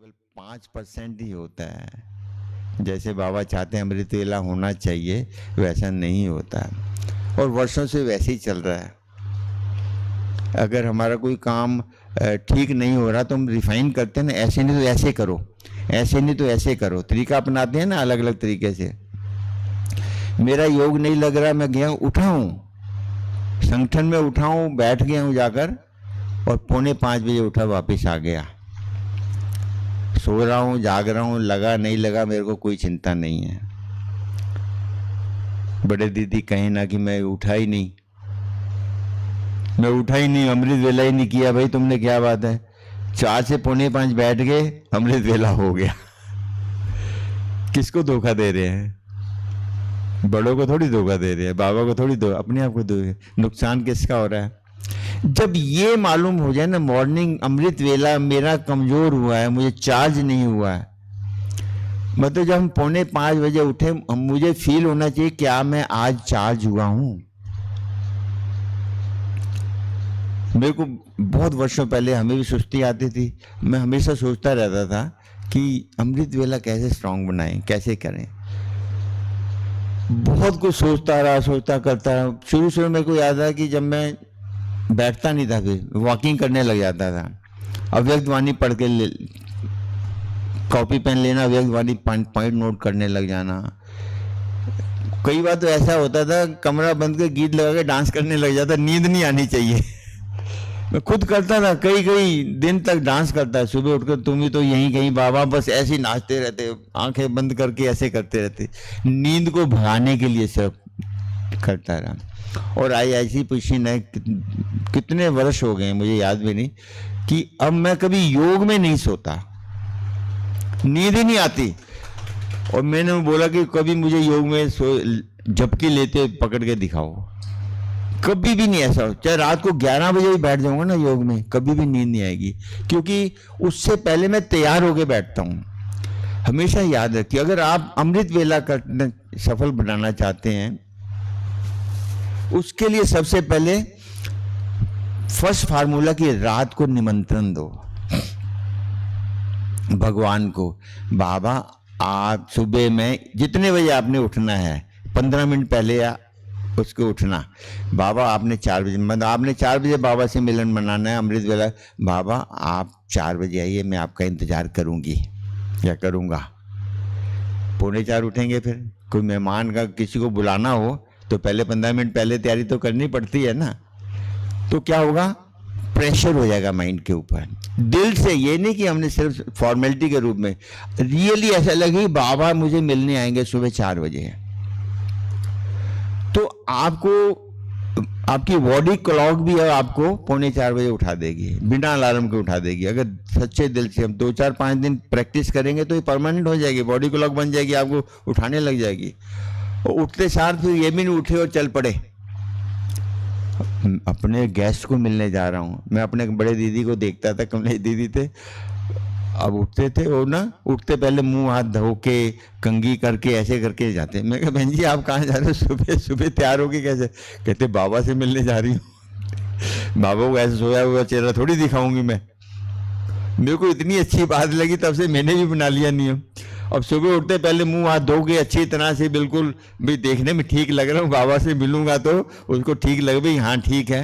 केवल 5% ही होता है। जैसे बाबा चाहते हैं अमृत वेला होना चाहिए, वैसा नहीं होता है और वर्षों से वैसे ही चल रहा है। अगर हमारा कोई काम ठीक नहीं हो रहा तो हम रिफाइन करते हैं ना, ऐसे नहीं तो ऐसे करो, ऐसे नहीं तो ऐसे करो, तरीका अपनाते हैं ना अलग अलग तरीके से। मेरा योग नहीं लग रहा, मैं गया उठा हूँ, संगठन में उठा हूँ, बैठ गया हूँ जाकर और 4:45 बजे उठा, वापस आ गया। सो रहा हूँ, जाग रहा हूँ, लगा नहीं लगा मेरे को कोई चिंता नहीं है। बड़े दीदी कहें ना कि मैं उठा ही नहीं, मैं उठा ही नहीं, अमृत वेला ही नहीं किया। भाई तुमने क्या बात है, 4 से 4:45 बैठ गए, अमृत वेला हो गया। किसको धोखा दे रहे हैं? बड़ों को थोड़ी धोखा दे रहे हैं, बाबा को थोड़ी दो, अपने आप को दो। नुकसान किसका हो रहा है? जब ये मालूम हो जाए ना, मॉर्निंग अमृत वेला मेरा कमजोर हुआ है, मुझे चार्ज नहीं हुआ है, मतलब जब हम 4:45 बजे उठे, मुझे फील होना चाहिए क्या मैं आज चार्ज हुआ हूं। मेरे को बहुत वर्षों पहले हमें भी सुस्ती आती थी, मैं हमेशा सोचता रहता था कि अमृत वेला कैसे स्ट्रांग बनाएं, कैसे करें। बहुत कुछ सोचता रहा, सोचता करता रहा। शुरू शुरू मेरे को याद है कि जब मैं बैठता नहीं था, फिर वॉकिंग करने लग जाता था, अव्यक्त वाणी पढ़ के कॉपी पेन लेना, अव्यक्त वाणी पॉइंट नोट करने लग जाना। कई बार तो ऐसा होता था कमरा बंद कर गीत लगा के डांस करने लग जाता, नींद नहीं आनी चाहिए। मैं खुद करता था, कई कई दिन तक डांस करता है। सुबह उठकर तुम ही तो यहीं कहीं बाबा, बस ऐसे ही नाचते रहते, आंखें बंद करके ऐसे करते रहते, नींद को भगाने के लिए सब करता रहा। और आई ऐसी पोजीशन है, कितने वर्ष हो गए मुझे याद भी नहीं, कि अब मैं कभी योग में नहीं सोता, नींद ही नहीं आती। और मैंने बोला कि कभी मुझे योग में झपकी लेते पकड़ के दिखाओ, कभी भी नहीं ऐसा हो। चाहे रात को 11 बजे भी बैठ जाऊंगा ना योग में, कभी भी नींद नहीं आएगी, क्योंकि उससे पहले मैं तैयार होके बैठता हूँ। हमेशा याद रखिए, अगर आप अमृत वेला करना सफल बनाना चाहते हैं, उसके लिए सबसे पहले फर्स्ट फार्मूला कि रात को निमंत्रण दो भगवान को। बाबा आप सुबह में जितने बजे आपने उठना है, 15 मिनट पहले या उसको उठना। बाबा आपने 4 बजे, मतलब आपने 4 बजे बाबा से मिलन मनाना है, अमृत वेला। बाबा आप 4 बजे आइए, मैं आपका इंतजार करूंगी या करूंगा। 3:45 उठेंगे। फिर कोई मेहमान का किसी को बुलाना हो तो पहले 15 मिनट पहले तैयारी तो करनी पड़ती है ना। तो क्या होगा, प्रेशर हो जाएगा माइंड के ऊपर। दिल से, ये नहीं कि हमने सिर्फ फॉर्मेलिटी के रूप में, रियली ऐसा लगे बाबा मुझे मिलने आएंगे सुबह 4 बजे, तो आपको आपकी बॉडी क्लॉक भी है, आपको 3:45 बजे उठा देगी, बिना अलार्म के उठा देगी। अगर सच्चे दिल से हम 2-4-5 दिन प्रैक्टिस करेंगे तो ये परमानेंट हो जाएगी, बॉडी क्लॉक बन जाएगी, आपको उठाने लग जाएगी। और उठते सार फिर ये भी नहीं उठे और चल पड़े। अपने गेस्ट को मिलने जा रहा हूँ, मैं अपने बड़े दीदी को देखता था, कमलेश दीदी थे, अब उठते थे वो ना, उठते पहले मुंह हाथ धो के कंघी करके ऐसे करके जाते। मैं कहा बहन जी आप कहाँ जा रहे हो, सुबह सुबह तैयार होके कैसे? कहते बाबा से मिलने जा रही हूँ। बाबा को ऐसे सोया हुआ चेहरा थोड़ी दिखाऊंगी मैं। मेरे को इतनी अच्छी बात लगी, तब से मैंने भी बना लिया नियम। अब सुबह उठते पहले मुंह हाथ धो के अच्छी तरह से, बिल्कुल भी देखने में ठीक लग रहा हूँ, बाबा से मिलूंगा तो उसको ठीक लगे भाई हाँ ठीक है।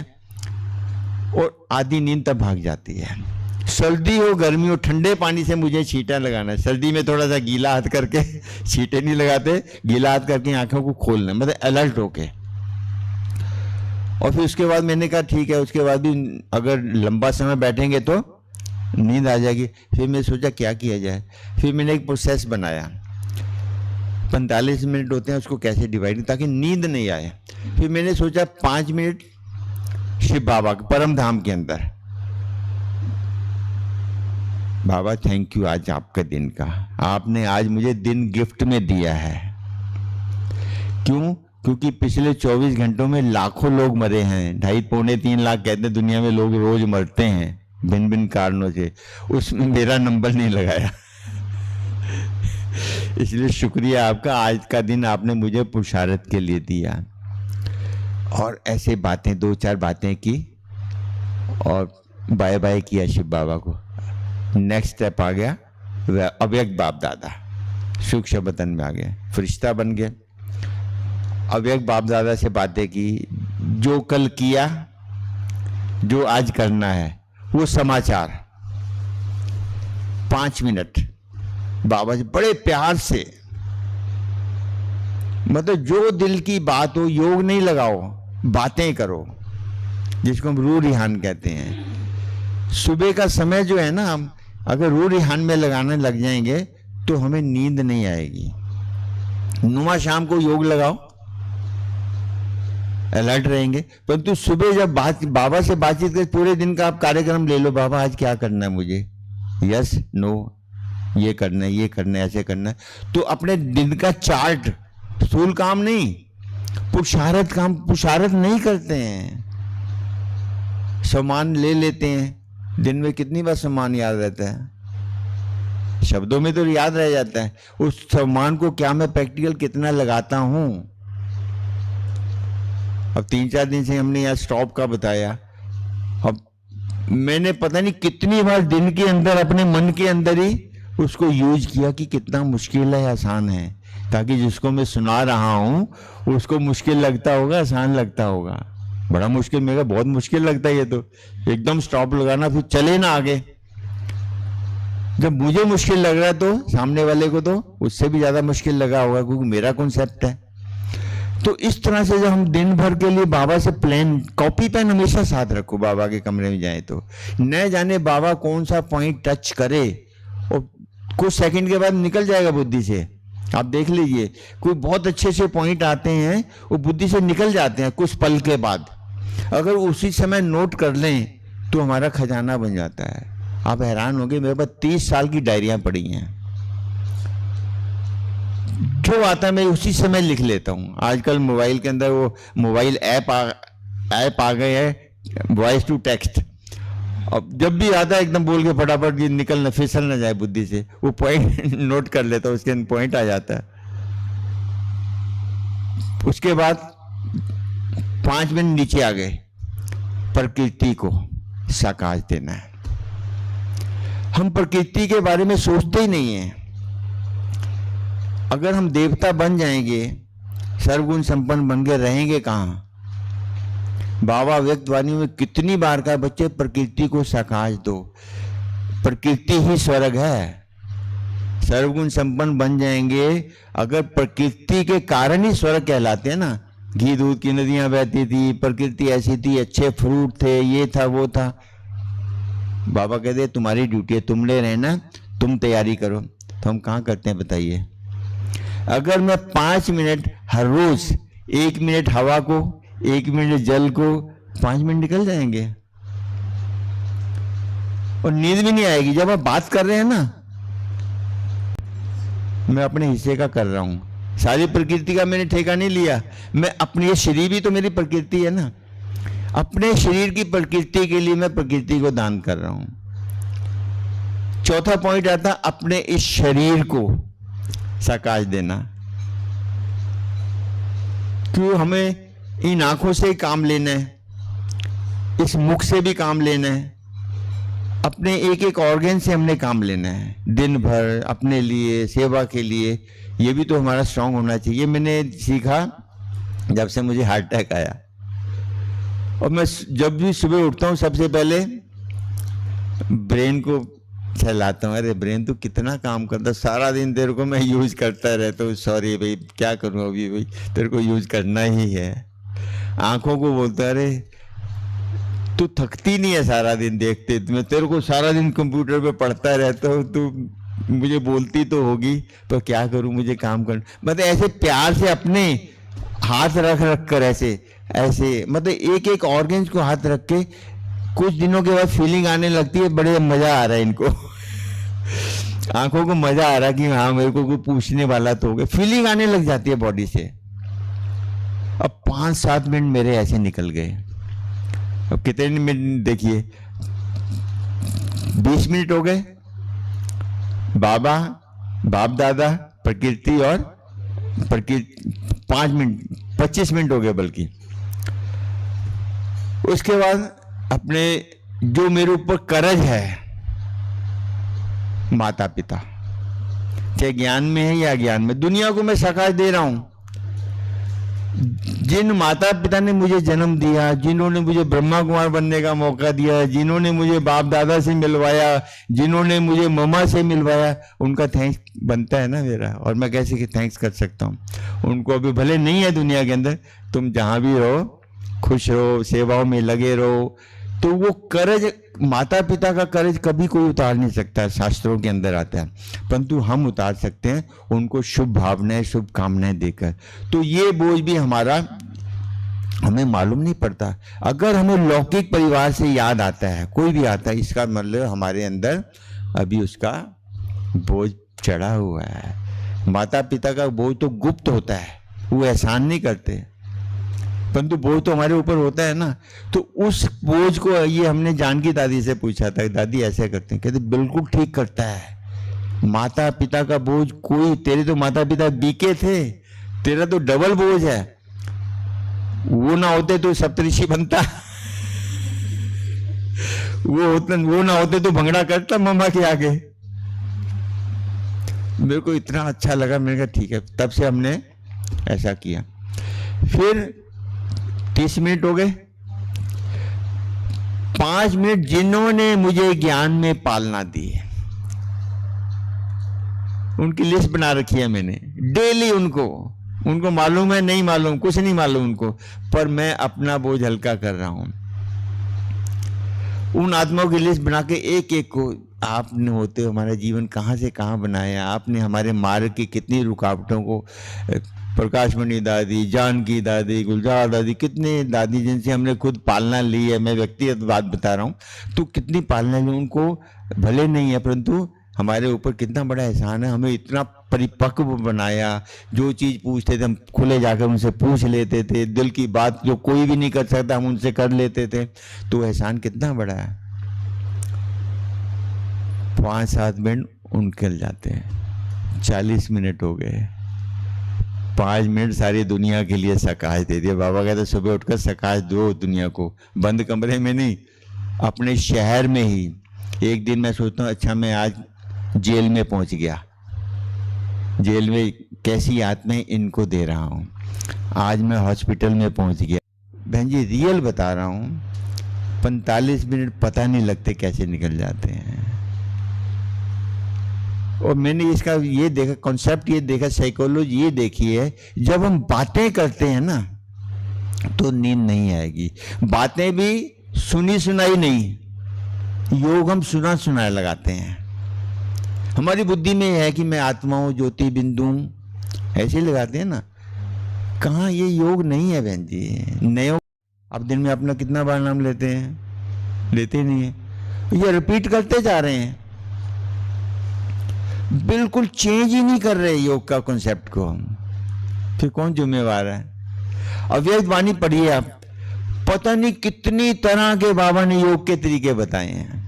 और आधी नींद तब भाग जाती है। सर्दी हो गर्मी हो, ठंडे पानी से मुझे छींटा लगाना है। सर्दी में थोड़ा सा गीला हाथ करके, छींटे नहीं लगाते, गीला हाथ करके आंखों को खोलना, मतलब अलर्ट होके। और फिर उसके बाद मैंने कहा ठीक है, उसके बाद भी अगर लंबा समय बैठेंगे तो नींद आ जाएगी। फिर मैं सोचा क्या किया जाए, फिर मैंने एक प्रोसेस बनाया, 45 मिनट होते हैं, उसको कैसे डिवाइड ताकि नींद नहीं आए। फिर मैंने सोचा 5 मिनट शिव बाबा के परम धाम के अंदर, बाबा थैंक यू आज आपका दिन का, आपने आज मुझे दिन गिफ्ट में दिया है। क्यों? क्योंकि पिछले 24 घंटों में लाखों लोग मरे हैं, 2.5-3 लाख कहते हैं दुनिया में लोग रोज मरते हैं भिन्न भिन्न कारणों से, उसमें मेरा नंबर नहीं लगाया। इसलिए शुक्रिया आपका, आज का दिन आपने मुझे पुरुषार्थ के लिए दिया। और ऐसे बातें 2-4 बातें की और बाय बाय किया शिव बाबा को। नेक्स्ट स्टेप आ गया अव्यक्त बाप दादा सूक्ष्म वतन में आ गए, फरिश्ता बन गए। अव्यक्त बाप दादा से बातें की, जो कल किया, जो आज करना है, वो समाचार 5 मिनट बाबा जी बड़े प्यार से, मतलब जो दिल की बात हो, योग नहीं लगाओ, बातें करो, जिसको हम रूह रिहान कहते हैं। सुबह का समय जो है ना, हम अगर रूह रिहान में लगाने लग जाएंगे तो हमें नींद नहीं आएगी। नुमा शाम को योग लगाओ, अलर्ट रहेंगे। परंतु सुबह जब बाबा से बातचीत कर, पूरे दिन का आप कार्यक्रम ले लो, बाबा आज क्या करना है मुझे, यस नो, ये करना है, ये करना है, ऐसे करना है, तो अपने दिन का चार्ट, स्थूल काम नहीं, पुरुषार्थ काम, पुरुषार्थ नहीं करते हैं, सम्मान ले लेते हैं। दिन में कितनी बार सम्मान याद रहता है, शब्दों में तो याद रह जाता है, उस सम्मान को क्या मैं प्रैक्टिकल कितना लगाता हूं। अब 3-4 दिन से हमने यहाँ स्टॉप का बताया, अब मैंने पता नहीं कितनी बार दिन के अंदर अपने मन के अंदर ही उसको यूज किया कि कितना मुश्किल है, आसान है, ताकि जिसको मैं सुना रहा हूं उसको मुश्किल लगता होगा, आसान लगता होगा। बड़ा मुश्किल, मेरा बहुत मुश्किल लगता है ये तो, एकदम स्टॉप लगाना, फिर चले ना आगे। जब मुझे मुश्किल लग रहा है तो सामने वाले को तो उससे भी ज्यादा मुश्किल लगा होगा, क्योंकि मेरा कॉन्सेप्ट है। तो इस तरह से जब हम दिन भर के लिए बाबा से प्लान, कॉपी पेन हमेशा साथ रखो, बाबा के कमरे में जाए तो न जाने बाबा कौन सा पॉइंट टच करे और कुछ सेकंड के बाद निकल जाएगा बुद्धि से। आप देख लीजिए, कोई बहुत अच्छे से पॉइंट आते हैं, वो बुद्धि से निकल जाते हैं कुछ पल के बाद, अगर उसी समय नोट कर लें तो हमारा खजाना बन जाता है। आप हैरान होंगे, मेरे पास 30 साल की डायरियां पड़ी हैं, जो आता है मैं उसी समय लिख लेता हूँ। आजकल मोबाइल के अंदर वो मोबाइल ऐप आ गए हैं, वॉइस टू टेक्स्ट। अब जब भी आता है एकदम बोल के फटाफट निकल ना, फिसल ना जाए बुद्धि से, वो पॉइंट नोट कर लेता हूँ, उसके अंदर पॉइंट आ जाता है। उसके बाद 5 मिनट नीचे आ गए, प्रकृति को साकाश देना है। हम प्रकृति के बारे में सोचते ही नहीं है। अगर हम देवता बन जाएंगे, सर्वगुण संपन्न बन के रहेंगे कहाँ? बाबा व्यक्त वाणी में कितनी बार कहा, बच्चे प्रकृति को साकाश दो, प्रकृति ही स्वर्ग है। सर्वगुण संपन्न बन जाएंगे अगर प्रकृति के कारण ही स्वर्ग कहलाते हैं ना। घी दूध की नदियां बहती थी, प्रकृति ऐसी थी, अच्छे फ्रूट थे, ये था वो था। बाबा कहते तुम्हारी ड्यूटी है, तुम ले रहे ना, तुम तैयारी करो। तो हम कहाँ करते हैं बताइए? अगर मैं 5 मिनट हर रोज, 1 मिनट हवा को, 1 मिनट जल को, 5 मिनट निकल जाएंगे और नींद भी नहीं आएगी। जब आप बात कर रहे हैं ना, मैं अपने हिस्से का कर रहा हूं, सारी प्रकृति का मैंने ठेका नहीं लिया। मैं अपनी, ये शरीर भी तो मेरी प्रकृति है ना, अपने शरीर की प्रकृति के लिए मैं प्रकृति को दान कर रहा हूं। चौथा पॉइंट आता, अपने इस शरीर को साकाश देना। क्यों? हमें इन आंखों से ही काम लेना है, इस मुख से भी काम लेना है, अपने एक एक ऑर्गन से हमने काम लेना है दिन भर, अपने लिए, सेवा के लिए। ये भी तो हमारा स्ट्रांग होना चाहिए। मैंने सीखा जब से मुझे हार्ट अटैक आया, और मैं जब भी सुबह उठता हूँ सबसे पहले ब्रेन को सहलाता हूँ। अरे ब्रेन तो कितना काम करता, सारा दिन तेरे को मैं यूज करता रहता हूँ, सॉरी भाई क्या करूँ अभी भाई, तेरे को यूज करना ही है। आंखों को बोलता, अरे तू थकती नहीं है सारा दिन देखते, मैं तेरे को सारा दिन कंप्यूटर पे पढ़ता रहता हूँ, तू मुझे बोलती तो होगी, तो क्या करूँ, मुझे काम करना। मतलब ऐसे प्यार से अपने हाथ रख रख कर ऐसे मतलब एक एक ऑर्गन्स को हाथ रख के, कुछ दिनों के बाद फीलिंग आने लगती है, बड़े मजा आ रहा है इनको आंखों को मजा आ रहा है कि हाँ मेरे को कोई पूछने वाला तो हो गया, फीलिंग आने लग जाती है बॉडी से। अब 5-7 मिनट मेरे ऐसे निकल गए। अब कितने मिनट देखिए, 20 मिनट हो गए। बाबा, बाप दादा, प्रकृति और प्रकृति 5 मिनट, 25 मिनट हो गए बल्कि। उसके बाद अपने जो मेरे ऊपर कर्ज है, माता पिता, चाहे ज्ञान में है या अज्ञान में, दुनिया को मैं सकाश दे रहा हूं। जिन माता पिता ने मुझे जन्म दिया, जिन्होंने मुझे ब्रह्मा कुमार बनने का मौका दिया, जिन्होंने मुझे बाप दादा से मिलवाया, जिन्होंने मुझे मम्मा से मिलवाया, उनका थैंक्स बनता है ना मेरा। और मैं कैसे थैंक्स कर सकता हूँ उनको? अभी भले नहीं है दुनिया के अंदर, तुम जहां भी रहो खुश रहो, सेवाओं में लगे रहो। तो वो कर्ज, माता पिता का कर्ज कभी कोई उतार नहीं सकता, शास्त्रों के अंदर आता है, परंतु हम उतार सकते हैं उनको शुभ भावनाएं, शुभकामनाएं देकर। तो ये बोझ भी हमारा हमें मालूम नहीं पड़ता। अगर हमें लौकिक परिवार से याद आता है, कोई भी आता है, इसका मतलब हमारे अंदर अभी उसका बोझ चढ़ा हुआ है। माता पिता का बोझ तो गुप्त होता है, वो एहसान नहीं करते, परंतु बोझ तो हमारे ऊपर होता है ना। तो उस बोझ को, ये हमने जानकी दादी से पूछा था, दादी ऐसे करते हैं? कहते बिल्कुल ठीक करता है। माता पिता का बोझ कोई, तेरे तो माता पिता बीके थे, तेरा तो डबल बोझ है। वो ना होते तो सप्तऋषि बनता, वो ना होते तो भंगड़ा करता मम्मा के आगे। मेरे को इतना अच्छा लगा, मैंने कहा ठीक है। तब से हमने ऐसा किया। फिर 30 मिनट हो गए। 5 मिनट जिन्होंने मुझे ज्ञान में पालना दी है, उनकी लिस्ट बना रखी है मैंने डेली। उनको मालूम है, नहीं मालूम, कुछ नहीं मालूम उनको, पर मैं अपना बोझ हल्का कर रहा हूं। उन आत्माओं की लिस्ट बना के एक एक को, आपने होते हो हमारा जीवन कहाँ से कहाँ बनाया, आपने हमारे मार्ग की कितनी रुकावटों को, प्रकाशमणि दादी, जानकी दादी, गुलजार दादी, कितने दादी जिनसे हमने खुद पालना ली है, मैं व्यक्तिगत बात बता रहा हूँ, तो कितनी पालना ली। उनको भले नहीं है, परंतु हमारे ऊपर कितना बड़ा एहसान है, हमें इतना परिपक्व बनाया। जो चीज़ पूछते थे हम खुले जाकर उनसे पूछ लेते थे, दिल की बात जो कोई भी नहीं कर सकता हम उनसे कर लेते थे। तो एहसान कितना बड़ा है। 5-7 मिनट निकल जाते हैं, 40 मिनट हो गए। 5 मिनट सारी दुनिया के लिए सकाश दे दिया। बाबा कहते सुबह उठकर सकाश दो दुनिया को, बंद कमरे में नहीं, अपने शहर में ही। एक दिन मैं सोचता हूँ, अच्छा मैं आज जेल में पहुंच गया, जेल में कैसी आत्माएं इनको दे रहा हूँ। आज मैं हॉस्पिटल में पहुंच गया। बहन जी रियल बता रहा हूँ, 45 मिनट पता नहीं लगते कैसे निकल जाते हैं। और मैंने इसका ये देखा, कॉन्सेप्ट ये देखा, साइकोलॉजी ये देखी है, जब हम बातें करते हैं ना तो नींद नहीं आएगी। बातें भी सुनी सुनाई नहीं, योग हम सुना सुनाए लगाते हैं। हमारी बुद्धि में है कि मैं आत्मा हूं, ज्योति बिंदु हूं, ऐसे ही लगाते हैं ना। कहाँ, ये योग नहीं है बहन जी। नए आप दिन में अपना कितना बार नाम लेते हैं? लेते नहीं है, ये रिपीट करते जा रहे हैं, बिल्कुल चेंज ही नहीं कर रहे योग का कॉन्सेप्ट को हम। फिर कौन जिम्मेवार है? अव्यक्त वाणी पढ़िए आप, पता नहीं कितनी तरह के बाबा ने योग के तरीके बताए हैं।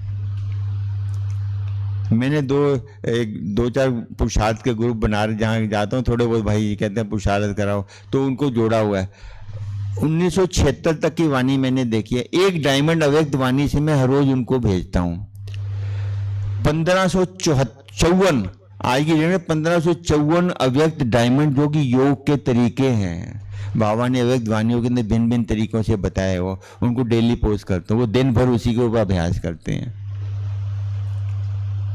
मैंने 2-4 पुरुषार्थ के ग्रुप बना रहे, जहाँ जाता हूँ थोड़े बहुत भाई कहते हैं पुरुषार्थ कराओ, तो उनको जोड़ा हुआ है। 1976 तक की वाणी मैंने देखी है। एक डायमंड अव्यक्त वाणी से मैं हर रोज उनको भेजता हूँ। 1554 आज की डेट में 1554 अव्यक्त डायमंड जो कि योग के तरीके हैं। बाबा ने अव्यक्त वाणियों के अंदर भिन्न भिन्न तरीकों से बताया, वो उनको डेली पोस्ट करते हैं, वो दिन भर उसी के ऊपर अभ्यास करते हैं।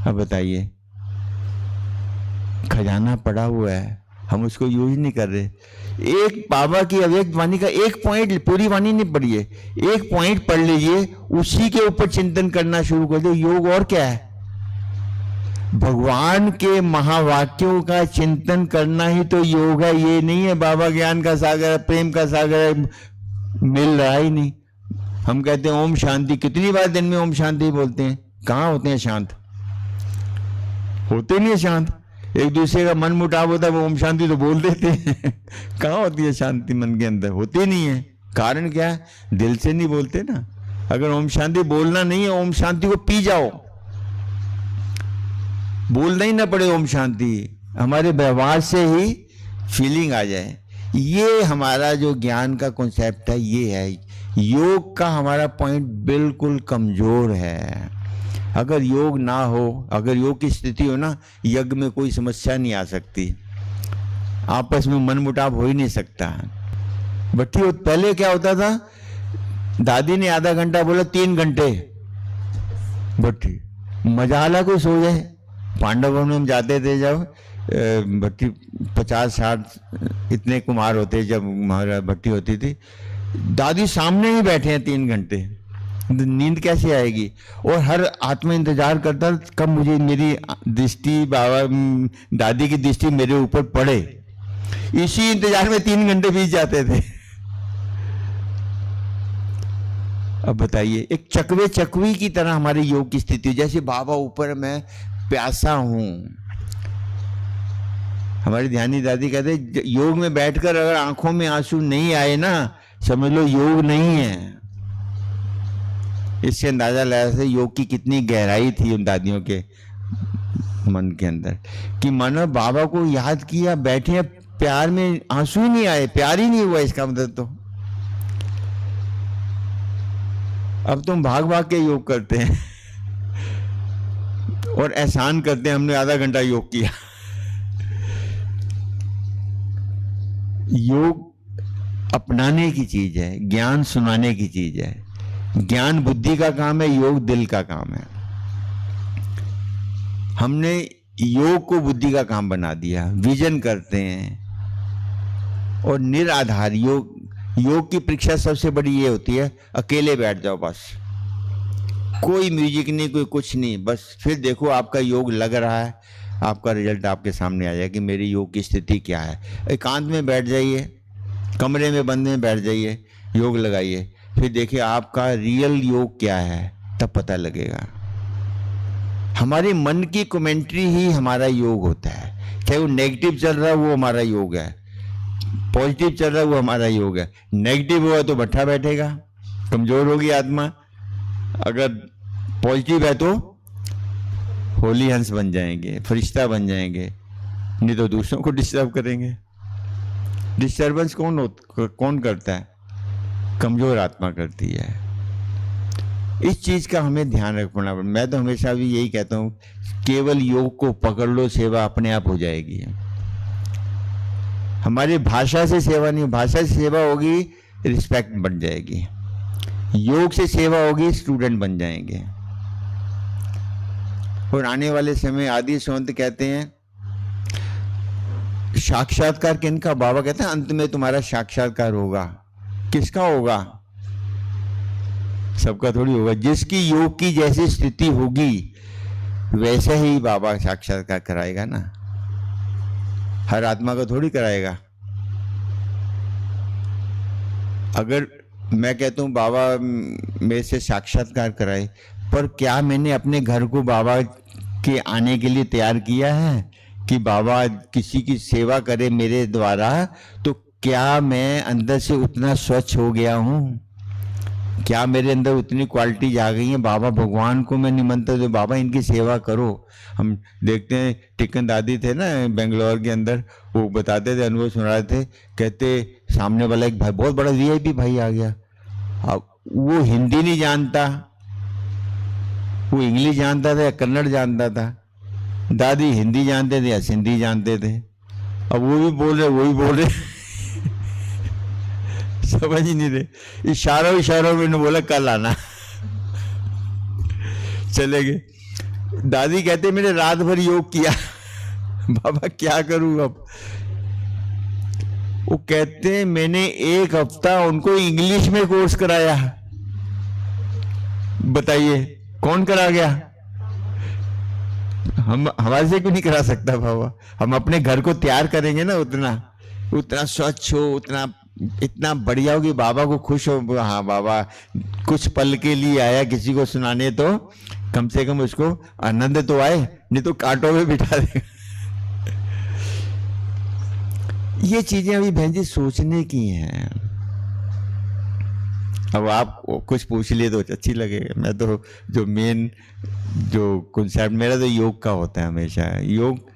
अब बताइए, खजाना पड़ा हुआ है, हम उसको यूज नहीं कर रहे। एक बाबा की अव्यक्त वाणी का एक पॉइंट, पूरी वाणी नहीं पढ़िए, एक पॉइंट पढ़ लीजिए, उसी के ऊपर चिंतन करना शुरू कर दो। योग और क्या है? भगवान के महावाक्यों का चिंतन करना ही तो योग है। ये नहीं है बाबा ज्ञान का सागर, प्रेम का सागर, मिल रहा ही नहीं। हम कहते हैं ओम शांति, कितनी बार दिन में ओम शांति बोलते हैं? कहाँ होते हैं शांत? होते नहीं है शांत। एक दूसरे का मन मुटाव होता है, वो ओम शांति तो बोल देते हैं। कहाँ होती है शांति मन के अंदर? होती नहीं है। कारण क्या है? दिल से नहीं बोलते ना। अगर ओम शांति बोलना नहीं है, ओम शांति को पी जाओ, बोलना ही ना पड़े ओम शांति, हमारे व्यवहार से ही फीलिंग आ जाए। ये हमारा जो ज्ञान का कॉन्सेप्ट है, ये है। योग का हमारा पॉइंट बिल्कुल कमजोर है। अगर योग ना हो, अगर योग की स्थिति हो ना, यज्ञ में कोई समस्या नहीं आ सकती, आपस में मन मुटाव हो ही नहीं सकता। भट्टी पहले क्या होता था, दादी ने आधा घंटा बोला 3 घंटे भट्टी, मजाला को सो जाए। पांडवों में हम जाते थे जब भट्टी 50-60 इतने कुमार होते जब महाराज भट्टी होती थी, दादी सामने ही बैठे हैं 3 घंटे, नींद कैसे आएगी। और हर आत्मा इंतजार करता कब मुझे मेरी दृष्टि बाबा दादी की दृष्टि मेरे ऊपर पड़े, इसी इंतजार में 3 घंटे बीत जाते थे। अब बताइए, एक चकवे चकवी की तरह हमारे योग की स्थिति, जैसे बाबा ऊपर मैं प्यासा हूं। हमारी ध्यानी दादी कहते योग में बैठकर अगर आंखों में आंसू नहीं आए ना, समझ लो योग नहीं है। इससे अंदाजा लगा से योग की कितनी गहराई थी उन दादियों के मन के अंदर, कि मानो बाबा को याद किया, बैठे हैं, प्यार में आंसू ही नहीं आए, प्यार ही नहीं हुआ, इसका मतलब तो अब तुम भाग भाग के योग करते हैं और एहसान करते हैं हमने आधा घंटा योग किया। योग अपनाने की चीज है, ज्ञान सुनाने की चीज है। ज्ञान बुद्धि का काम है, योग दिल का काम है। हमने योग को बुद्धि का काम बना दिया, विजन करते हैं। और निराधार योग की परीक्षा सबसे बड़ी ये होती है, अकेले बैठ जाओ बस, कोई म्यूजिक नहीं, कोई कुछ नहीं, बस फिर देखो आपका योग लग रहा है, आपका रिजल्ट आपके सामने आ जाएगा कि मेरी योग की स्थिति क्या है। एकांत में बैठ जाइए, कमरे में बंद में बैठ जाइए, योग लगाइए, फिर देखिए आपका रियल योग क्या है, तब पता लगेगा। हमारे मन की कमेंट्री ही हमारा योग होता है। चाहे वो नेगेटिव चल रहा है वो हमारा योग है, पॉजिटिव चल रहा है वो हमारा योग है। नेगेटिव हुआ तो भट्ठा बैठेगा, कमजोर होगी आत्मा। अगर पॉजिटिव है तो होली हंस बन जाएंगे, फरिश्ता बन जाएंगे, नहीं तो दूसरों को डिस्टर्ब करेंगे। डिस्टर्बेंस कौन करता है? कमजोर आत्मा करती है। इस चीज का हमें ध्यान रखना। मैं तो हमेशा भी यही कहता हूँ, केवल योग को पकड़ लो, सेवा अपने आप हो जाएगी। हमारी भाषा से सेवा नहीं, भाषा से सेवा होगी रिस्पेक्ट बन जाएगी, योग से सेवा होगी स्टूडेंट बन जाएंगे। और आने वाले समय आदि संत कहते हैं साक्षात्कार किनका? बाबा कहते हैं अंत में तुम्हारा साक्षात्कार होगा। किसका होगा? सबका थोड़ी होगा। जिसकी योग की जैसी स्थिति होगी वैसे ही बाबा साक्षात्कार कराएगा ना, हर आत्मा को थोड़ी कराएगा। अगर मैं कहता हूँ बाबा मेरे से साक्षात्कार कराए, पर क्या मैंने अपने घर को बाबा के आने के लिए तैयार किया है कि बाबा किसी की सेवा करे मेरे द्वारा? तो क्या मैं अंदर से उतना स्वच्छ हो गया हूँ? क्या मेरे अंदर उतनी क्वालिटी आ गई है? बाबा भगवान को मैं निमंत्रण दे, बाबा इनकी सेवा करो। हम देखते हैं टिकन दादी थे ना बेंगलोर के अंदर, वो बताते थे, अनुभव सुना रहे थे, कहते सामने वाला एक भाई, बहुत बड़ा वीआईपी भाई आ गया, अब वो हिंदी नहीं जानता, वो इंग्लिश जानता था या कन्नड़ जानता था। दादी हिंदी जानते थे या सिंधी जानते थे, अब वो भी बोल रहे समझ ही नहीं रहे। इशारों में बोला कल आना चले गए। दादी कहते मैंने रात भर योग किया बाबा क्या करूं अब? वो कहते हैं मैंने 1 हफ्ता उनको इंग्लिश में कोर्स कराया। बताइए कौन करा गया? हम हमारे से क्यों नहीं करा सकता बाबा? हम अपने घर को तैयार करेंगे ना, उतना स्वच्छ हो, इतना बढ़िया हो कि बाबा को खुश हो। हाँ बाबा कुछ पल के लिए आया किसी को सुनाने, तो कम से कम उसको आनंद तो आए, नहीं तो कांटों में बिठा देगा। ये चीजें अभी बहन जी सोचने की हैं। अब आप कुछ पूछ लिए तो अच्छी लगेगा। मैं तो जो कॉन्सेप्ट मेरा तो योग का होता है हमेशा, योग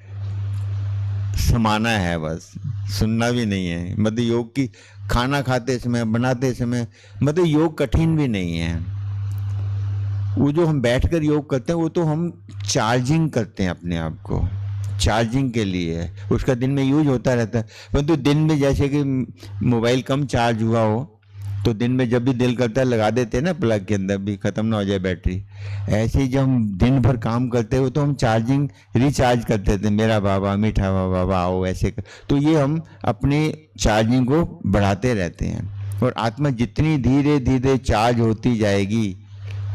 समाना है बस, सुनना भी नहीं है। मतलब योग की खाना खाते समय, बनाते समय, मतलब योग कठिन भी नहीं है। वो जो हम बैठकर योग करते हैं वो तो हम चार्जिंग करते हैं अपने आप को, चार्जिंग के लिए है, उसका दिन में यूज होता रहता है। परंतु दिन में जैसे कि मोबाइल कम चार्ज हुआ हो तो दिन में जब भी दिल करता है लगा देते हैं ना प्लग के अंदर, भी खत्म ना हो जाए बैटरी। ऐसे ही जब हम दिन भर काम करते हो तो हम चार्जिंग रिचार्ज करते थे, मेरा बाबा मीठा बाबा आओ ऐसे कर। तो ये हम अपनी चार्जिंग को बढ़ाते रहते हैं। और आत्मा जितनी धीरे धीरे चार्ज होती जाएगी,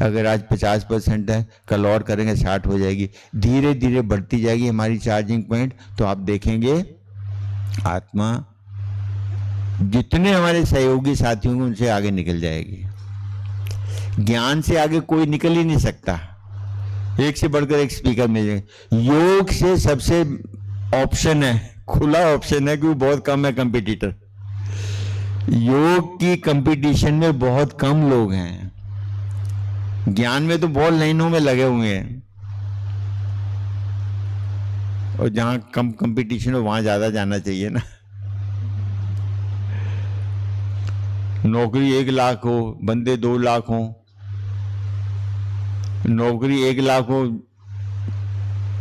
अगर आज 50% है, कल और करेंगे 60 हो जाएगी, धीरे धीरे बढ़ती जाएगी हमारी चार्जिंग पॉइंट। तो आप देखेंगे आत्मा जितने हमारे सहयोगी साथी होंगे उनसे आगे निकल जाएगी। ज्ञान से आगे कोई निकल ही नहीं सकता, एक से बढ़कर एक स्पीकर मिल जाएगा। योग से सबसे ऑप्शन है, खुला ऑप्शन है, क्योंकि बहुत कम है कंपटीटर। योग की कंपटीशन में बहुत कम लोग हैं, ज्ञान में तो बहुत लाइनों में लगे हुए हैं, और जहां कम कंपटीशन हो वहां ज्यादा जाना चाहिए ना। नौकरी 1 लाख हो, बंदे 2 लाख हो, नौकरी 1 लाख हो,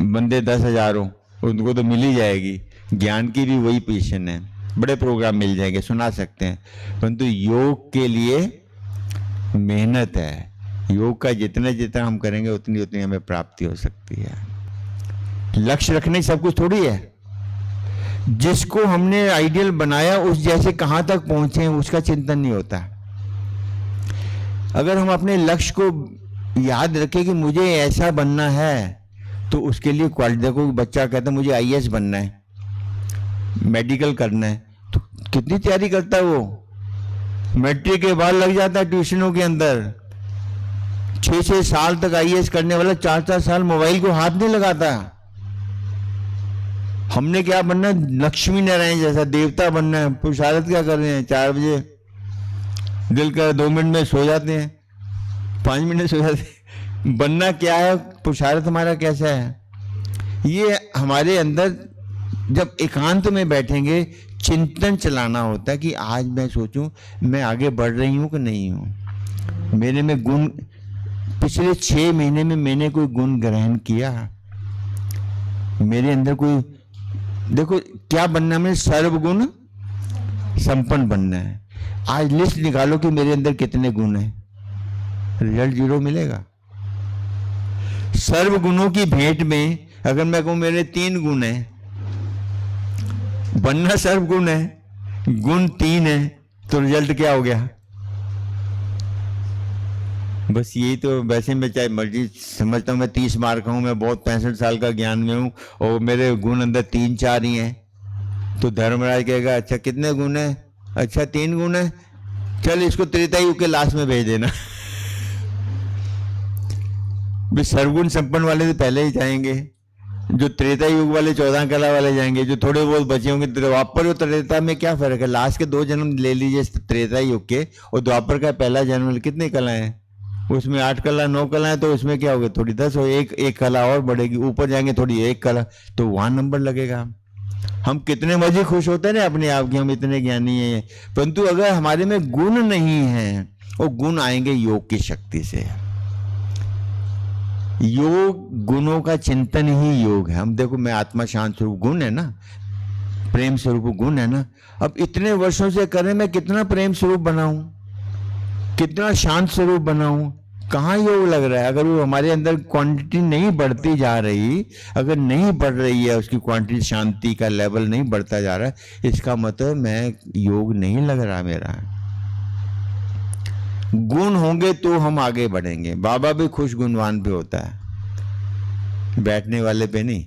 बंदे 10,000 हो, उनको तो मिल ही जाएगी। ज्ञान की भी वही पोजीशन है, बड़े प्रोग्राम मिल जाएंगे, सुना सकते हैं, परंतु योग के लिए मेहनत है। योग का जितना जितना हम करेंगे उतनी उतनी हमें प्राप्ति हो सकती है। लक्ष्य रखने सब कुछ थोड़ी है, जिसको हमने आइडियल बनाया उस जैसे कहां तक पहुंचे हैं उसका चिंतन नहीं होता। अगर हम अपने लक्ष्य को याद रखें कि मुझे ऐसा बनना है, तो उसके लिए क्वालिटी देखो। बच्चा कहता है मुझे IAS बनना है, मेडिकल करना है, तो कितनी तैयारी करता है वो, मैट्रिक के बाद लग जाता है ट्यूशनों के अंदर। 6-6 साल तक IAS करने वाला 4-4 साल मोबाइल को हाथ नहीं लगाता। हमने क्या बनना है, लक्ष्मी नारायण जैसा देवता बनना है। पुरुषार्थ क्या कर रहे हैं, 4 बजे दिल कर 2 मिनट में सो जाते हैं, 5 मिनट में सो जाते हैं। बनना क्या है, पुरुषार्थ हमारा कैसा है, ये हमारे अंदर जब एकांत में बैठेंगे चिंतन चलाना होता है कि आज मैं सोचूं मैं आगे बढ़ रही हूं कि नहीं हूं, मेरे में गुण, पिछले 6 महीने में मैंने कोई गुण ग्रहण किया, मेरे अंदर कोई, देखो क्या बनना है, सर्वगुण संपन्न बनना है। आज लिस्ट निकालो कि मेरे अंदर कितने गुण हैं, रिजल्ट 0 मिलेगा। सर्वगुणों की भेंट में अगर मैं कहूं मेरे 3 गुण हैं, बनना सर्वगुण है, गुण 3 है, तो रिजल्ट क्या हो गया। बस यही तो। वैसे मैं चाहे मर्जी समझता हूँ मैं 30 मार्क हूँ, मैं बहुत 65 साल का ज्ञान में हूँ और मेरे गुण अंदर 3-4 ही हैं, तो धर्मराज कहेगा अच्छा कितने गुण है, अच्छा 3 गुण है, चल इसको त्रेता युग के लास्ट में भेज देना। भी सर्वगुण संपन्न वाले तो पहले ही जाएंगे, जो त्रेता युग वाले 14 कला वाले जाएंगे, जो थोड़े बहुत बचे होंगे द्वापर और त्रेता में क्या फर्क है। लास्ट के 2 जन्म ले लीजिए त्रेता युग के, और द्वापर का पहला जन्म कितने कला है, उसमें 8 कला 9 कला है, तो उसमें क्या होगा, थोड़ी 10 हो, एक कला और बढ़ेगी, ऊपर जाएंगे थोड़ी 1 कला, तो वहां नंबर लगेगा। हम कितने मजे खुश होते हैं ना अपने आप की, हम इतने ज्ञानी हैं, परंतु अगर हमारे में गुण नहीं है, और गुण आएंगे योग की शक्ति से। योग गुणों का चिंतन ही योग है। हम देखो मैं आत्मा शांत स्वरूप गुण है ना, प्रेम स्वरूप गुण है ना। अब इतने वर्षों से करें, मैं कितना प्रेम स्वरूप बनाऊं, कितना शांत स्वरूप बनाऊं, कहाँ योग लग रहा है। अगर वो हमारे अंदर क्वांटिटी नहीं बढ़ती जा रही, अगर नहीं बढ़ रही है उसकी क्वांटिटी, शांति का लेवल नहीं बढ़ता जा रहा है, इसका मतलब मैं योग नहीं लग रहा मेरा। गुण होंगे तो हम आगे बढ़ेंगे। बाबा भी खुश गुणवान पे होता है, बैठने वाले पे नहीं,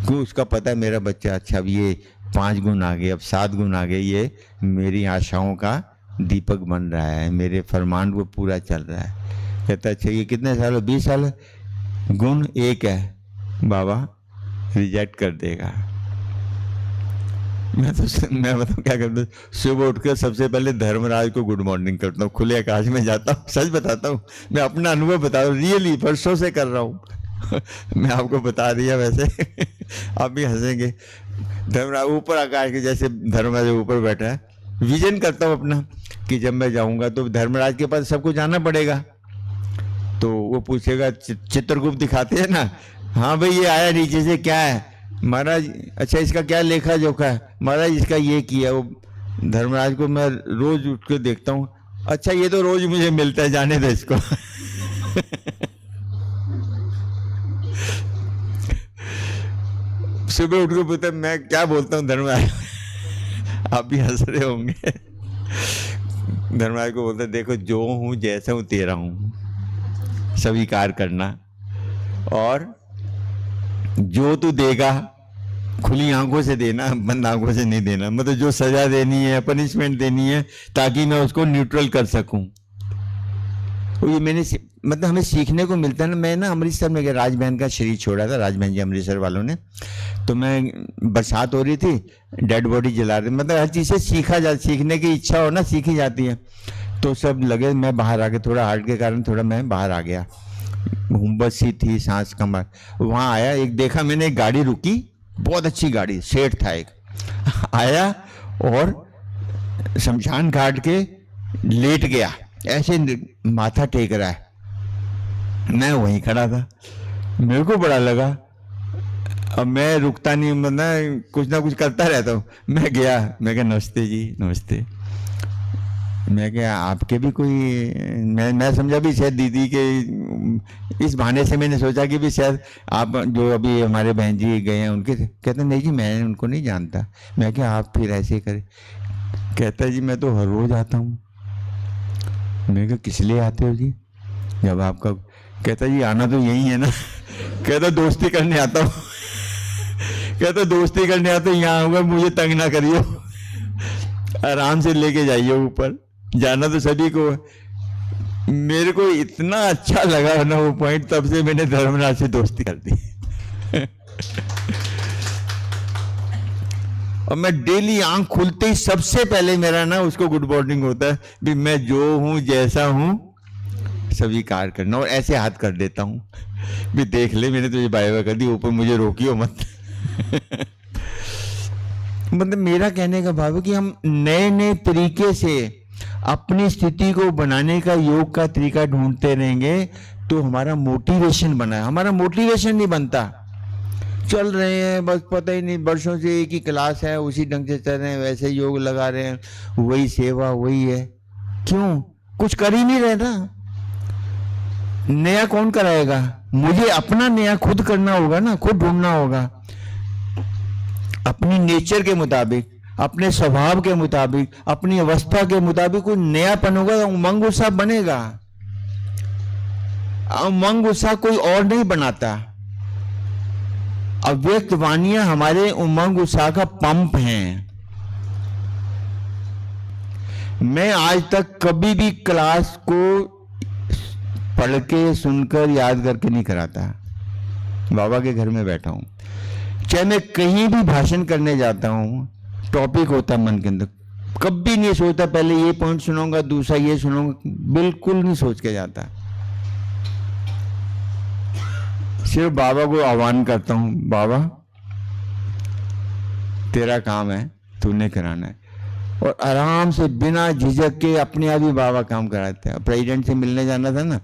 क्यों, उसका पता है मेरा बच्चा अच्छा, अब ये 5 गुण आ गए, अब 7 गुण आ गए, ये मेरी आशाओं का दीपक बन रहा है, मेरे फरमान को पूरा चल रहा है। कहता अच्छा ये कितने साल, 20 साल, गुण 1 है, बाबा रिजेक्ट कर देगा। मैं बताऊँ क्या करता हूँ, सुबह उठकर सबसे पहले धर्मराज को गुड मॉर्निंग करता हूँ, खुले आकाश में जाता हूँ। सच बताता हूँ, मैं अपना अनुभव बता रहा हूँ, रियली वर्षों से कर रहा हूँ। मैं आपको बता दिया, वैसे आप भी हंसेंगे। धर्मराज ऊपर आकाश के जैसे धर्मराज ऊपर बैठा है, विजन करता हूँ अपना कि जब मैं जाऊँगा तो धर्मराज के पास सबको जाना पड़ेगा, तो वो पूछेगा चित्रगुप्त दिखाते हैं ना, हाँ भाई ये आया नीचे से, क्या है महाराज, अच्छा इसका क्या लेखा जोखा है महाराज, इसका ये किया। वो धर्मराज को मैं रोज उठ के देखता हूँ, अच्छा ये तो रोज मुझे मिलता है, जाने दो इसको। सुबह उठ के पूछता मैं क्या बोलता हूँ धर्मराज, आप भी हंस रहे होंगे। धर्मराज को बोलता देखो जो हूँ जैसा हूँ तेरा हूँ, स्वीकार करना, और जो तू देगा खुली आंखों से देना, बंद आंखों से नहीं देना। मतलब जो सजा देनी है, पनिशमेंट देनी है, ताकि मैं उसको न्यूट्रल कर सकूं। तो ये मैंने मतलब हमें सीखने को मिलता है ना। मैं ना अमृतसर में गया, राजबहन का शरीर छोड़ा था राजबहन जी अमृतसर वालों ने, तो मैं बरसात हो रही थी, डेड बॉडी जला रहे, मतलब हर चीज़ से सीखने की इच्छा हो ना, सीखी जाती है। तो सब लगे, मैं बाहर आ गया, थोड़ा हार्ट के कारण थोड़ा मैं बाहर आ गया, हुम्बस सी थी, सांस कमर। वहाँ आया, एक देखा मैंने, एक गाड़ी रुकी, बहुत अच्छी गाड़ी, सेठ था एक, आया और शमशान घाट के लेट गया, ऐसे माथा टेक रहा है। मैं वहीं खड़ा था, मेरे को बड़ा लगा। अब मैं रुकता नहीं, मतलब कुछ ना कुछ करता रहता हूँ। मैं गया, मैं कहा नमस्ते जी, नमस्ते। मैं क्या आपके भी कोई, मैं समझा भी शायद दीदी के, इस बहाने से मैंने सोचा कि भी शायद आप जो अभी हमारे बहन जी गए हैं उनके, कहते नहीं जी मैं उनको नहीं जानता। मैं क्या आप फिर ऐसे करें, कहता जी मैं तो हर रोज आता हूँ। मैं क्या किस लिए आते हो जी, जब आपका, कहता जी आना तो यही है ना। कहता दोस्ती करने आता हूँ। कहता दोस्ती करने आता हूँ, यहाँ आऊँगा, मुझे तंग ना करियो, आराम से लेके जाइए ऊपर, जाना तो सभी को। मेरे को इतना अच्छा लगा ना वो पॉइंट, तब से मैंने धर्मराज से दोस्ती कर दी। और मैं डेली आंख खुलते ही सबसे पहले मेरा ना उसको गुड मॉर्निंग होता है भी, मैं जो हूं जैसा हूं स्वीकार करना, और ऐसे हाथ कर देता हूं भी देख ले मैंने तुझे बाय बाय कर दी, ऊपर मुझे रोकियो मत। मतलब मेरा कहने का भाव है कि हम नए नए तरीके से अपनी स्थिति को बनाने का, योग का तरीका ढूंढते रहेंगे तो हमारा मोटिवेशन बना है। हमारा मोटिवेशन नहीं बनता, चल रहे हैं बस, पता ही नहीं, वर्षों से एक ही क्लास है, उसी ढंग से चल रहे हैं, वैसे योग लगा रहे हैं, वही सेवा वही है, क्यों कुछ कर ही नहीं रहे ना। नया कौन कराएगा, मुझे अपना नया खुद करना होगा ना, खुद ढूंढना होगा, अपनी नेचर के मुताबिक, अपने स्वभाव के मुताबिक, अपनी अवस्था के मुताबिक कोई नयापन होगा, उमंग उत्साह बनेगा। उमंग उत्साह कोई और नहीं बनाता, अव्यक्त वाणियां हमारे उमंग उत्साह का पंप हैं। मैं आज तक कभी भी क्लास को पढ़ के, सुनकर, याद करके नहीं कराता। बाबा के घर में बैठा हूं, चाहे मैं कहीं भी भाषण करने जाता हूं, टॉपिक होता मन के अंदर, कभी नहीं सोचता पहले ये पॉइंट सुनाऊंगा, दूसरा ये सुनाऊंगा, बिल्कुल नहीं सोच के जाता। सिर्फ बाबा को आह्वान करता हूं, बाबा तेरा काम है, तूने कराना है, और आराम से बिना झिझक के अपने आप ही बाबा काम कराते हैं। प्रेसिडेंट से मिलने जाना था ना,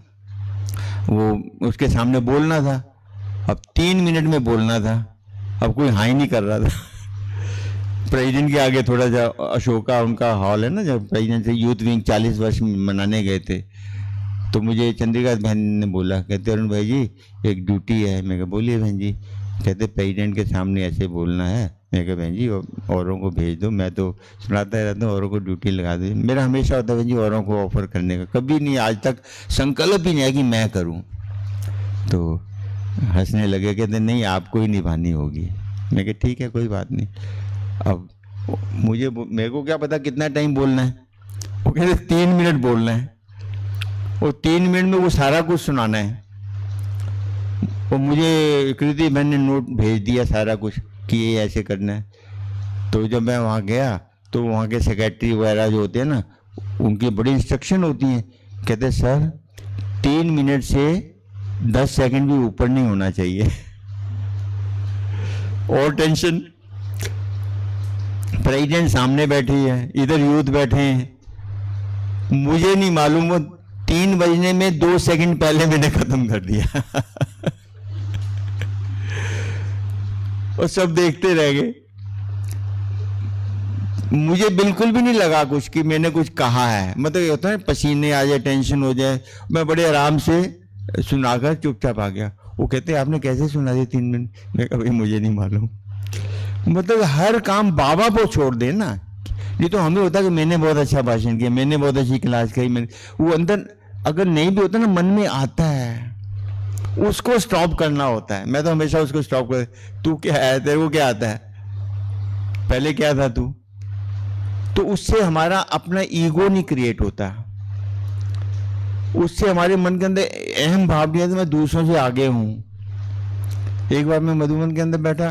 वो उसके सामने बोलना था, अब 3 मिनट में बोलना था, अब कोई हाँ ही नहीं कर रहा था। प्रेसिडेंट के आगे थोड़ा सा, अशोका उनका हॉल है ना, जब प्रेसिडेंट से यूथ विंग 40 वर्ष मनाने गए थे, तो मुझे चंद्रिका बहन ने बोला, कहते अरुण भाई जी एक ड्यूटी है। मैं कहा बोलिए बहन जी। कहते प्रेसिडेंट के सामने ऐसे बोलना है। मैं कहा बहन जी औरों को भेज दो, मैं तो सुनाता रहता हूँ, औरों को ड्यूटी लगा दो। मेरा हमेशा होता है बहन जी औरों को ऑफर करने का, कभी नहीं आज तक संकल्प ही नहीं है कि मैं करूँ। तो हंसने लगे, कहते नहीं आपको ही निभानी होगी। मैं कहा ठीक है कोई बात नहीं। अब मेरे को क्या पता कितना टाइम बोलना है, वो कहते 3 मिनट बोलना है, और 3 मिनट में वो सारा कुछ सुनाना है। और मुझे कृति बहन ने नोट भेज दिया सारा कुछ कि ये ऐसे करना है। तो जब मैं वहाँ गया तो वहाँ के सेक्रेटरी वगैरह जो होते हैं ना, उनकी बड़ी इंस्ट्रक्शन होती हैं। कहते सर 3 मिनट से 10 सेकंड भी ऊपर नहीं होना चाहिए। और टेंशन, प्रेसिडेंट सामने बैठी है, इधर यूथ बैठे हैं, मुझे नहीं मालूम वो 3 बजने में 2 सेकंड पहले मैंने खत्म कर दिया। और सब देखते रह गए। मुझे बिल्कुल भी नहीं लगा कुछ कि मैंने कुछ कहा है। मतलब ये होता है पसीने आ जाए, टेंशन हो जाए, मैं बड़े आराम से सुनाकर चुपचाप आ गया। वो कहते आपने कैसे सुना दिया 3 मिनट? मैं कहा भाई मुझे नहीं मालूम। मतलब हर काम बाबा को छोड़ दे ना। ये तो हमें होता है कि मैंने बहुत अच्छा भाषण किया, मैंने बहुत अच्छी क्लास करी, मैंने वो अंदर अगर नहीं भी होता ना, मन में आता है, उसको स्टॉप करना होता है। मैं तो हमेशा उसको स्टॉप कर, तू क्या है, तेरे को क्या आता है, पहले क्या था तू? तो उससे हमारा अपना ईगो नहीं क्रिएट होता, उससे हमारे मन के अंदर अहम भाव नहीं है, तो मैं दूसरों से आगे हूं। एक बार मैं मधुबन के अंदर बैठा,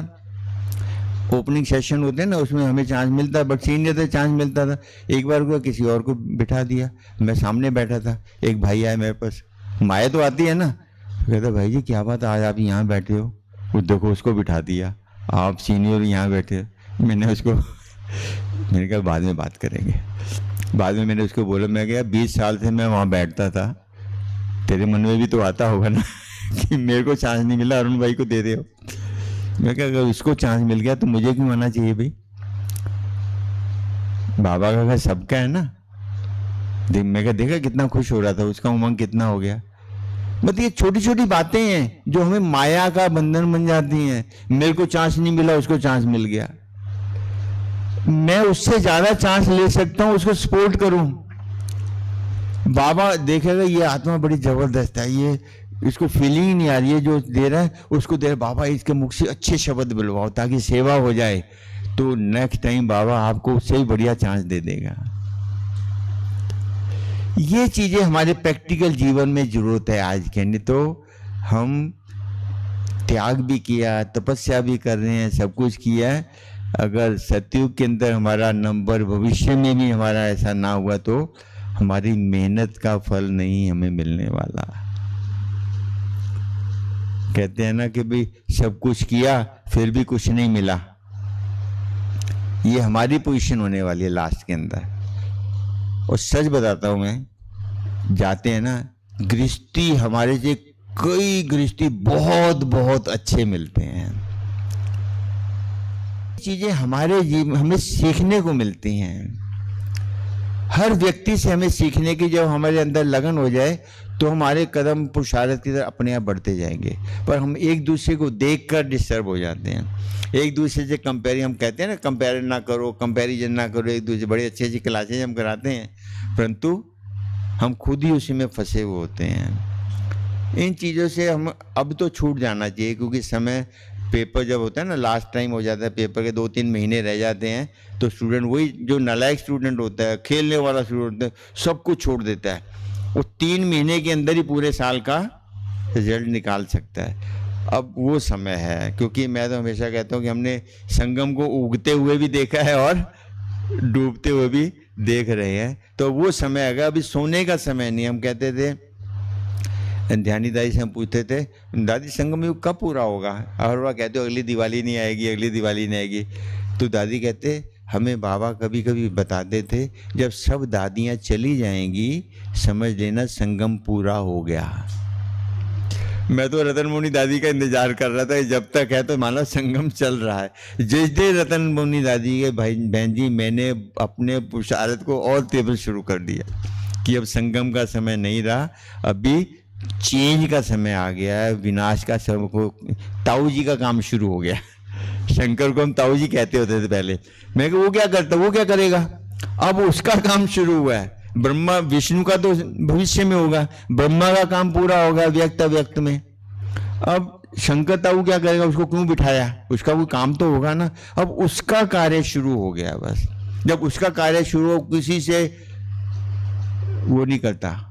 ओपनिंग सेशन होते हैं ना, उसमें हमें चांस मिलता है, बट सीनियर से चांस मिलता था। एक बार को किसी और को बिठा दिया, मैं सामने बैठा था। एक भाई आया मेरे पास, माया तो आती है ना, कहता भाई जी क्या बात, आज आप यहाँ बैठे हो? वो देखो उसको बिठा दिया, आप सीनियर यहाँ बैठे। मैंने उसको मैंने कहा बाद में बात करेंगे। बाद में मैंने उसको बोला, मैं क्या 20 साल से मैं वहाँ बैठता था, तेरे मन में भी तो आता होगा ना कि मेरे को चांस नहीं मिला, अरुण भाई को दे दे हो। मैं क्या, अगर उसको चांस मिल गया तो मुझे क्यों आना चाहिए भाई? बाबा का घर सबका है ना। मैं क्या देखा कितना खुश हो रहा था, उसका उमंग कितना हो गया। मतलब ये छोटी छोटी बातें हैं जो हमें माया का बंधन बन जाती हैं। मेरे को चांस नहीं मिला, उसको चांस मिल गया, मैं उससे ज्यादा चांस ले सकता हूं, उसको सपोर्ट करूं। बाबा देखेगा ये आत्मा बड़ी जबरदस्त है, ये इसको फीलिंग ही नहीं आ रही है, जो दे रहा है उसको दे रहा है। बाबा इसके मुख से अच्छे शब्द बुलवाओ ताकि सेवा हो जाए, तो नेक्स्ट टाइम बाबा आपको उससे ही बढ़िया चांस दे देगा। ये चीजें हमारे प्रैक्टिकल जीवन में जरूरत है आज के। नहीं तो हम त्याग भी किया, तपस्या भी कर रहे हैं, सब कुछ किया है, अगर सतयुग के अंदर हमारा नंबर भविष्य में भी हमारा ऐसा ना हुआ तो हमारी मेहनत का फल नहीं हमें मिलने वाला। कहते हैं ना कि भाई सब कुछ किया फिर भी कुछ नहीं मिला, ये हमारी पोजीशन होने वाली है लास्ट के अंदर। और सच बताता हूं मैं, जाते हैं ना गृहस्थी, हमारे से कई गृहस्थी बहुत बहुत अच्छे मिलते हैं। चीजें हमारे जीवन हमें सीखने को मिलती हैं। हर व्यक्ति से हमें सीखने की जब हमारे अंदर लगन हो जाए तो हमारे कदम पुरुषार्थ की तरफ अपने आप बढ़ते जाएंगे। पर हम एक दूसरे को देखकर डिस्टर्ब हो जाते हैं, एक दूसरे से कंपेयर, हम कहते हैं ना कंपेयर ना करो, कंपैरिजन ना करो एक दूसरे। बड़ी अच्छी अच्छी क्लासेज हम कराते हैं, परंतु हम खुद ही उसी में फंसे हुए होते हैं। इन चीज़ों से हम अब तो छूट जाना चाहिए, क्योंकि समय, पेपर जब होता है ना, लास्ट टाइम हो जाता है, पेपर के 2-3 महीने रह जाते हैं, तो स्टूडेंट, वही जो नालायक स्टूडेंट होता है, खेलने वाला स्टूडेंट होता है, सब कुछ छोड़ देता है। वो 3 महीने के अंदर ही पूरे साल का रिजल्ट निकाल सकता है। अब वो समय है, क्योंकि मैं तो हमेशा कहता हूँ कि हमने संगम को उगते हुए भी देखा है और डूबते हुए भी देख रहे हैं। तो वो समय आएगा, अभी सोने का समय नहीं। हम कहते थे, ध्यानी दादी से हम पूछते थे, दादी संगम युग कब पूरा होगा? और वह कहते हो अगली दिवाली नहीं आएगी, अगली दिवाली नहीं आएगी। तो दादी कहते, हमें बाबा कभी कभी बताते थे, जब सब दादियाँ चली जाएंगी समझ लेना संगम पूरा हो गया। मैं तो रतन मुनि दादी का इंतजार कर रहा था, जब तक है तो मानो संगम चल रहा है। जिस दिन रतन मुनि दादी के भाई बहन जी, मैंने अपने पुरुषार्थ को और तीव्र शुरू कर दिया कि अब संगम का समय नहीं रहा, अभी चेंज का समय आ गया है, विनाश का समय को, ताऊ जी का काम शुरू हो गया। शंकर को हम ताऊ जी कहते होते थे पहले। मैं वो क्या करता, वो क्या करेगा, अब उसका काम शुरू हुआ है। ब्रह्मा विष्णु का तो भविष्य में होगा, ब्रह्मा का काम पूरा होगा व्यक्त अव्यक्त में। अब शंकर ताऊ क्या करेगा, उसको क्यों बिठाया, उसका कोई काम तो होगा ना। अब उसका कार्य शुरू हो गया। बस जब उसका कार्य शुरू हो, किसी से वो नहीं करता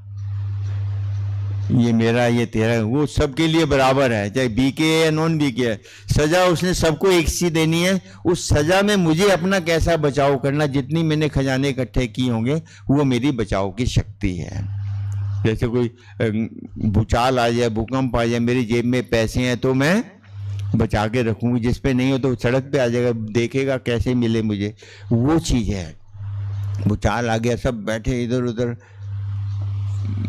ये मेरा ये तेरा, वो सबके लिए बराबर है, चाहे बीके है या नॉन बीके है। सजा उसने सबको एक सी देनी है। उस सजा में मुझे अपना कैसा बचाव करना, जितनी मैंने खजाने इकट्ठे किए होंगे वो मेरी बचाव की शक्ति है। जैसे कोई भूचाल आ जाए, भूकंप आ जाए, मेरी जेब में पैसे हैं तो मैं बचा के रखूंगी, जिस पे नहीं हो तो सड़क पे आ जाएगा, देखेगा कैसे मिले मुझे, वो चीज़ है। भूचाल आ गया, सब बैठे इधर उधर,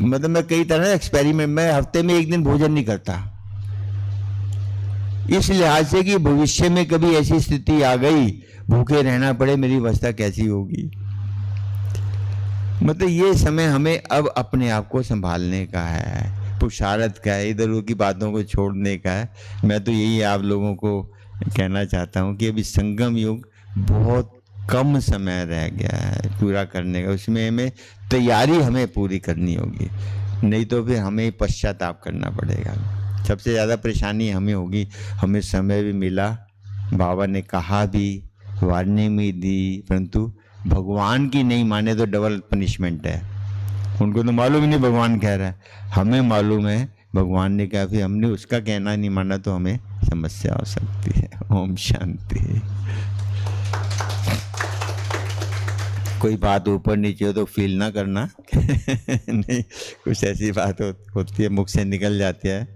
मतलब मैं कई तरह एक्सपेरिमेंट, मैं हफ्ते में एक दिन भोजन नहीं करता, इस लिहाज से कि भविष्य में कभी ऐसी स्थिति आ गई भूखे रहना पड़े, मेरी अवस्था कैसी होगी। मतलब ये समय हमें अब अपने आप को संभालने का है, पुरुषार्थ का है, इधर उधर की बातों को छोड़ने का है। मैं तो यही आप लोगों को कहना चाहता हूँ कि अभी संगम युग बहुत कम समय रह गया है पूरा करने का, उसमें हमें तैयारी हमें पूरी करनी होगी, नहीं तो फिर हमें पश्चाताप करना पड़ेगा। सबसे ज़्यादा परेशानी हमें होगी। हमें समय भी मिला, बाबा ने कहा भी, वार्निंग भी दी, परंतु भगवान की नहीं माने तो डबल पनिशमेंट है। उनको तो मालूम ही नहीं भगवान कह रहा है, हमें मालूम है भगवान ने कहा, फिर हमने उसका कहना नहीं माना तो हमें समस्या हो सकती है। ओम शांति। कोई बात ऊपर नीचे हो तो फील ना करना नहीं, कुछ ऐसी बात होती है, मुख से निकल जाती है।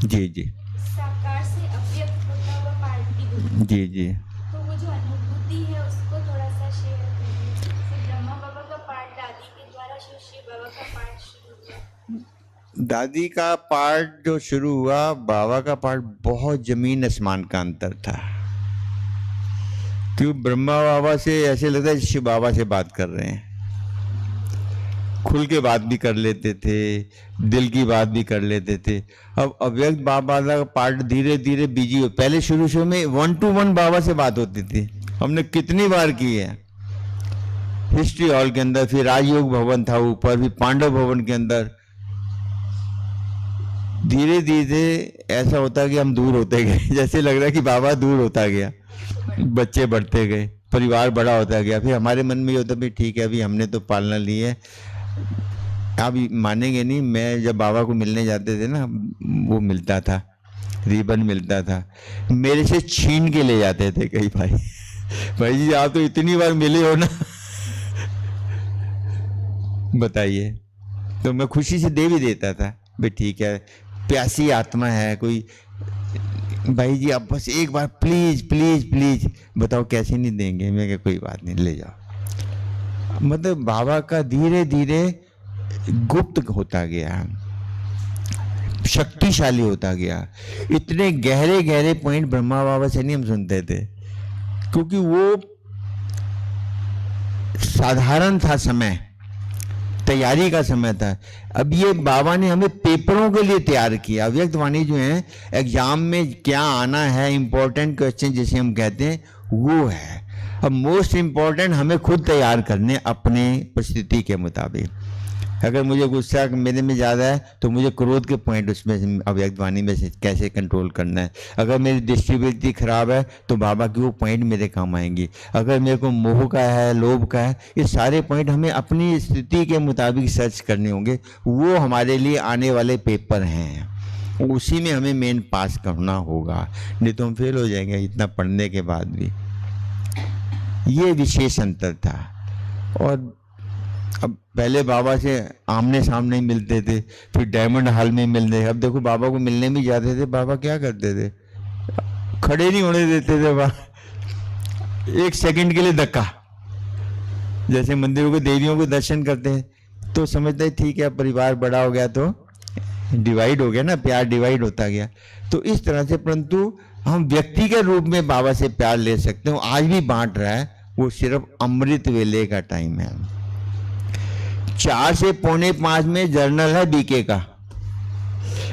जी जी साकार से अव्यक्त होता हुआ पार्ट की दूरी। जी जी तो वो जो अनुभूति है उसको थोड़ा सा शेयर करिए। फिर ब्रह्मा बाबा का पार्ट दादी के द्वारा शिव बाबा का पार्ट शुरू हुआ। दादी का पार्ट जो शुरू हुआ, बाबा का पार्ट बहुत जमीन आसमान का अंतर था। क्यों ब्रह्मा बाबा से ऐसे लगता है शिव बाबा से बात कर रहे हैं, खुल के बात भी कर लेते थे, दिल की बात भी कर लेते थे। अब अव्यक्त बाबा का पार्ट धीरे धीरे बिजी हो, पहले शुरू में 1 to 1 बाबा से बात होती थी, हमने कितनी बार की है हिस्ट्री हॉल के अंदर, फिर राजयोग भवन था ऊपर, फिर पांडव भवन के अंदर। धीरे धीरे ऐसा होता कि हम दूर होते गए जैसे लग रहा है कि बाबा दूर होता गया, बच्चे बढ़ते गए, परिवार बड़ा होता गया। फिर हमारे मन में ये होता भी ठीक है, अभी हमने तो पालना ली है। आप मानेंगे नहीं, मैं जब बाबा को मिलने जाते थे ना, वो मिलता था, रिबन मिलता था, मेरे से छीन के ले जाते थे कई भाई। भाई जी आप तो इतनी बार मिले हो ना बताइए, तो मैं खुशी से दे भी देता था, भाई ठीक है, प्यासी आत्मा है कोई, भाई जी आप बस एक बार प्लीज प्लीज प्लीज बताओ कैसे नहीं देंगे। मैं क्या कोई बात नहीं, ले जाओ। मतलब बाबा का धीरे धीरे गुप्त होता गया, शक्तिशाली होता गया। इतने गहरे गहरे पॉइंट ब्रह्मा बाबा से नहीं हम सुनते थे, क्योंकि वो साधारण था समय, तैयारी का समय था। अब ये बाबा ने हमें पेपरों के लिए तैयार किया। अव्यक्त वाणी जो है, एग्जाम में क्या आना है, इंपॉर्टेंट क्वेश्चन जिसे हम कहते हैं, वो है। अब मोस्ट इम्पॉर्टेंट हमें खुद तैयार करने अपने परिस्थिति के मुताबिक। अगर मुझे गुस्सा मेरे में ज़्यादा है तो मुझे क्रोध के पॉइंट उसमें अव्यक्त वाणी में से कैसे कंट्रोल करना है। अगर मेरी दृष्टिवृत्ति खराब है तो बाबा की वो पॉइंट मेरे काम आएंगी। अगर मेरे को मोह का है, लोभ का है, ये सारे पॉइंट हमें अपनी स्थिति के मुताबिक सर्च करने होंगे। वो हमारे लिए आने वाले पेपर हैं, उसी में हमें मेन पास करना होगा, नहीं तो हम फेल हो जाएंगे इतना पढ़ने के बाद भी। ये विशेष अंतर था। और अब पहले बाबा से आमने सामने मिलते थे, फिर डायमंड हॉल में मिलते। अब देखो बाबा को मिलने भी जाते थे, बाबा क्या करते थे, खड़े नहीं होने देते थे बाबा, 1 सेकंड के लिए धक्का। जैसे मंदिरों के देवियों को दर्शन करते हैं तो समझते हैं ठीक है परिवार बड़ा हो गया तो डिवाइड हो गया ना, प्यार डिवाइड होता गया। तो इस तरह से, परंतु हम व्यक्तिगत रूप में बाबा से प्यार ले सकते हैं, आज भी बांट रहा है। वो सिर्फ अमृत वेले का टाइम है। 4 से 4:45 में जर्नल है बीके का।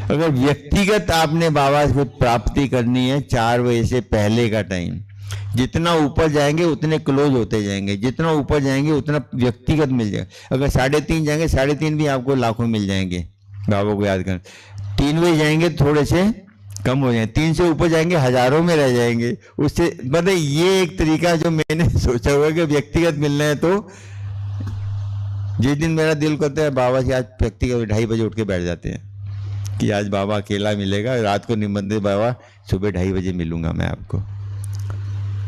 अगर व्यक्तिगत आपने बाबा से प्राप्ति करनी है, 4 बजे से पहले का टाइम, जितना ऊपर जाएंगे उतने क्लोज होते जाएंगे, जितना ऊपर जाएंगे उतना व्यक्तिगत मिल जाएगा। अगर 3:30 जाएंगे, 3:30 भी आपको लाखों मिल जाएंगे बाबा को याद कर। 3 बजे जाएंगे थोड़े से कम हो जाएंगे, 3 से ऊपर जाएंगे हजारों में रह जाएंगे। उससे मतलब ये एक तरीका जो मैंने सोचा हुआ है कि व्यक्तिगत मिलना है तो जिस दिन मेरा दिल करता है बाबा से आज व्यक्तिगत 2:30 बजे उठ के बैठ जाते हैं कि आज बाबा अकेला मिलेगा, रात को निमंत्रित बाबा सुबह 2:30 बजे मिलूंगा मैं आपको।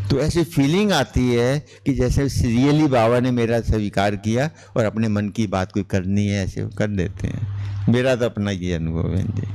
तो ऐसी फीलिंग आती है कि जैसे रियली बाबा ने मेरा स्वीकार किया और अपने मन की बात कोई करनी है ऐसे कर देते हैं। मेरा तो अपना ये अनुभव है जी।